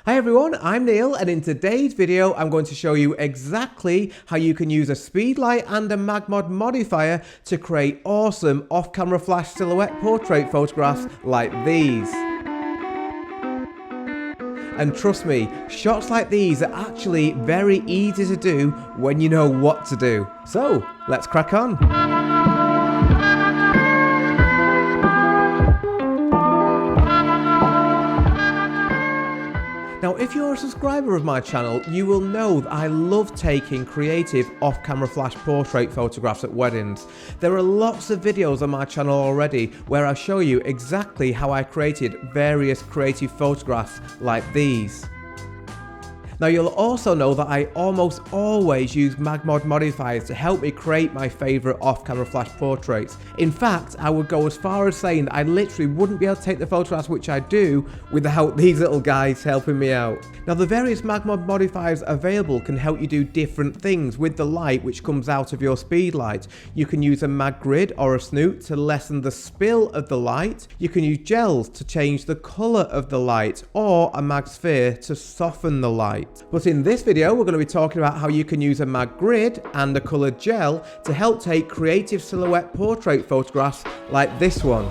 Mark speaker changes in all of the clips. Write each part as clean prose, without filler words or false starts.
Speaker 1: Hi everyone, I'm Neil, and in today's video I'm going to show you exactly how you can use a Speedlight and a MagMod modifier to create awesome off-camera flash silhouette portrait photographs like these. And trust me, shots like these are actually very easy to do when you know what to do. So, let's crack on. Now, if you're a subscriber of my channel, you will know that I love taking creative off-camera flash portrait photographs at weddings. There are lots of videos on my channel already where I show you exactly how I created various creative photographs like these. Now, you'll also know that I almost always use MagMod modifiers to help me create my favourite off-camera flash portraits. In fact, I would go as far as saying that I literally wouldn't be able to take the photographs which I do without these little guys helping me out. Now, the various MagMod modifiers available can help you do different things with the light which comes out of your Speedlight. You can use a MagGrid or a snoot to lessen the spill of the light. You can use gels to change the colour of the light, or a MagSphere to soften the light. But in this video, we're going to be talking about how you can use a MagGrid and a coloured gel to help take creative silhouette portrait photographs like this one.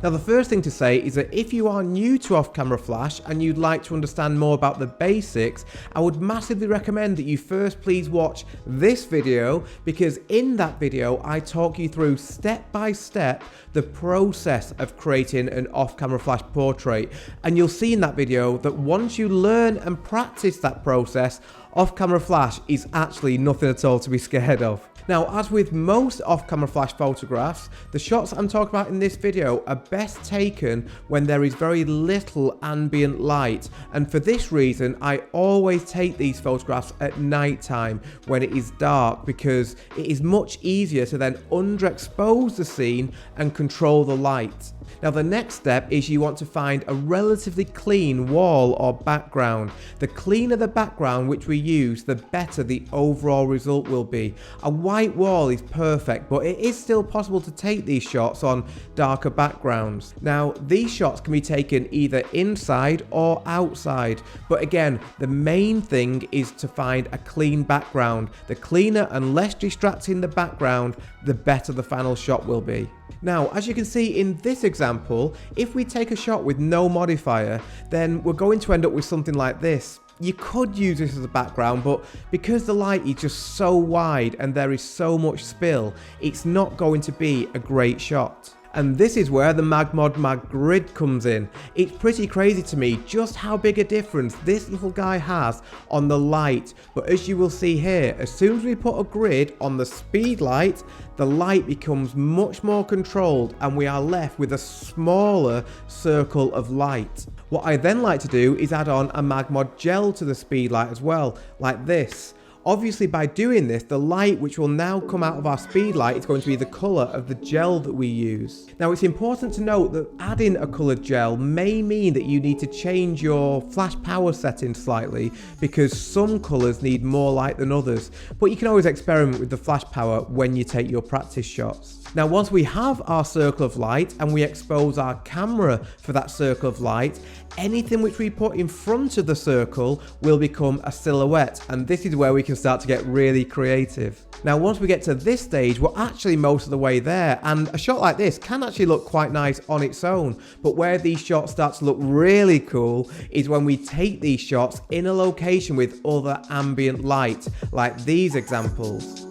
Speaker 1: Now, the first thing to say is that if you are new to off-camera flash and you'd like to understand more about the basics, I would massively recommend that you first please watch this video, because in that video I talk you through step by step the process of creating an off-camera flash portrait, and you'll see in that video that once you learn and practice that process, off-camera flash is actually nothing at all to be scared of. Now, as with most off-camera flash photographs, the shots I'm talking about in this video are best taken when there is very little ambient light, and for this reason I always take these photographs at night time when it is dark, because it is much easier to then underexpose the scene and control the light. Now, the next step is you want to find a relatively clean wall or background. The cleaner the background which we use, the better the overall result will be. A white wall is perfect, but it is still possible to take these shots on darker backgrounds. Now, these shots can be taken either inside or outside, but again, the main thing is to find a clean background. The cleaner and less distracting the background, the better the final shot will be. Now, as you can see in this example, if we take a shot with no modifier, then we're going to end up with something like this. You could use this as a background, but because the light is just so wide and there is so much spill, it's not going to be a great shot. And this is where the MagMod MagGrid comes in. It's pretty crazy to me just how big a difference this little guy has on the light. But as you will see here, as soon as we put a grid on the Speedlight, the light becomes much more controlled and we are left with a smaller circle of light. What I then like to do is add on a MagMod gel to the Speedlight as well, like this. Obviously, by doing this, the light which will now come out of our Speedlight is going to be the colour of the gel that we use. Now, it's important to note that adding a coloured gel may mean that you need to change your flash power settings slightly, because some colours need more light than others, but you can always experiment with the flash power when you take your practice shots. Now, once we have our circle of light and we expose our camera for that circle of light, anything which we put in front of the circle will become a silhouette, and this is where we can start to get really creative. Now, once we get to this stage, we're actually most of the way there, and a shot like this can actually look quite nice on its own, but where these shots start to look really cool is when we take these shots in a location with other ambient light, like these examples.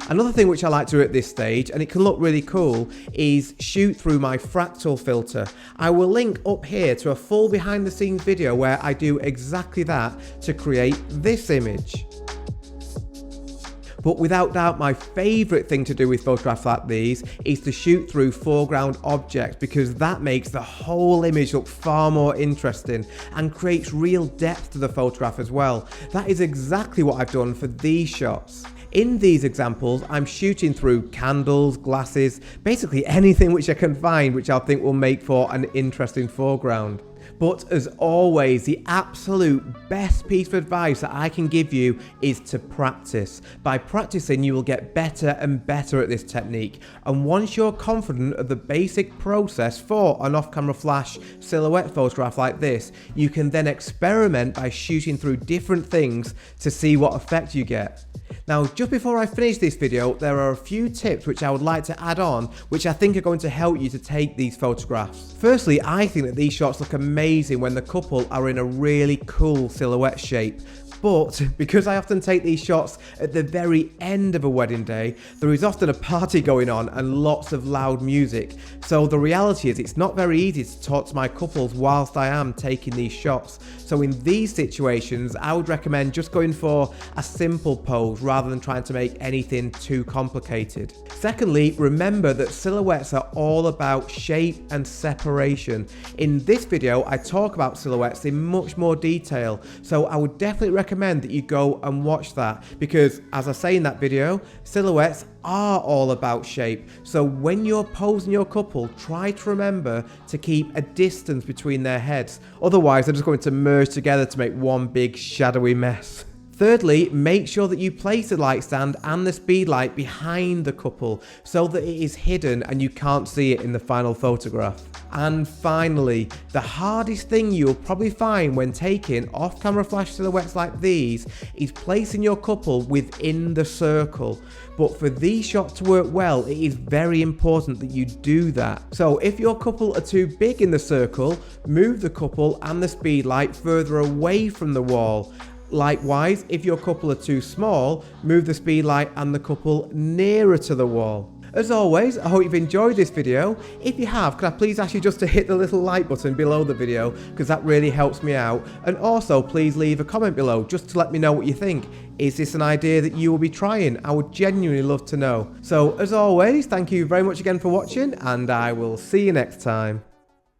Speaker 1: Another thing which I like to do at this stage, and it can look really cool, is shoot through my FRACTAL filter. I will link up here to a full behind the scenes video where I do exactly that to create this image. But without doubt, my favourite thing to do with photographs like these is to shoot through foreground objects, because that makes the whole image look far more interesting and creates real depth to the photograph as well. That is exactly what I've done for these shots. In these examples, I'm shooting through candles, glasses, basically anything which I can find which I think will make for an interesting foreground. But as always, the absolute best piece of advice that I can give you is to practice. By practicing, you will get better and better at this technique. And once you're confident of the basic process for an off-camera flash silhouette photograph like this, you can then experiment by shooting through different things to see what effect you get. Now, just before I finish this video, there are a few tips which I would like to add on, which I think are going to help you to take these photographs. Firstly, I think that these shots look amazing when the couple are in a really cool silhouette shape. But because I often take these shots at the very end of a wedding day, there is often a party going on and lots of loud music. So the reality is it's not very easy to talk to my couples whilst I am taking these shots. So in these situations, I would recommend just going for a simple pose rather than trying to make anything too complicated. Secondly, remember that silhouettes are all about shape and separation. In this video, I talk about silhouettes in much more detail. So I would definitely recommend that you go and watch that, because as I say in that video, silhouettes are all about shape. So when you're posing your couple, try to remember to keep a distance between their heads. Otherwise, they're just going to merge together to make one big shadowy mess. Thirdly, make sure that you place the light stand and the speed light behind the couple so that it is hidden and you can't see it in the final photograph. And finally, the hardest thing you'll probably find when taking off-camera flash silhouettes like these is placing your couple within the circle. But for these shots to work well, it is very important that you do that. So if your couple are too big in the circle, move the couple and the speed light further away from the wall. Likewise, if your couple are too small, move the speed light and the couple nearer to the wall. As always, I hope you've enjoyed this video. If you have, could I please ask you just to hit the little like button below the video, because that really helps me out. And also, please leave a comment below just to let me know what you think. Is this an idea that you will be trying? I would genuinely love to know. So, as always, thank you very much again for watching, and I will see you next time.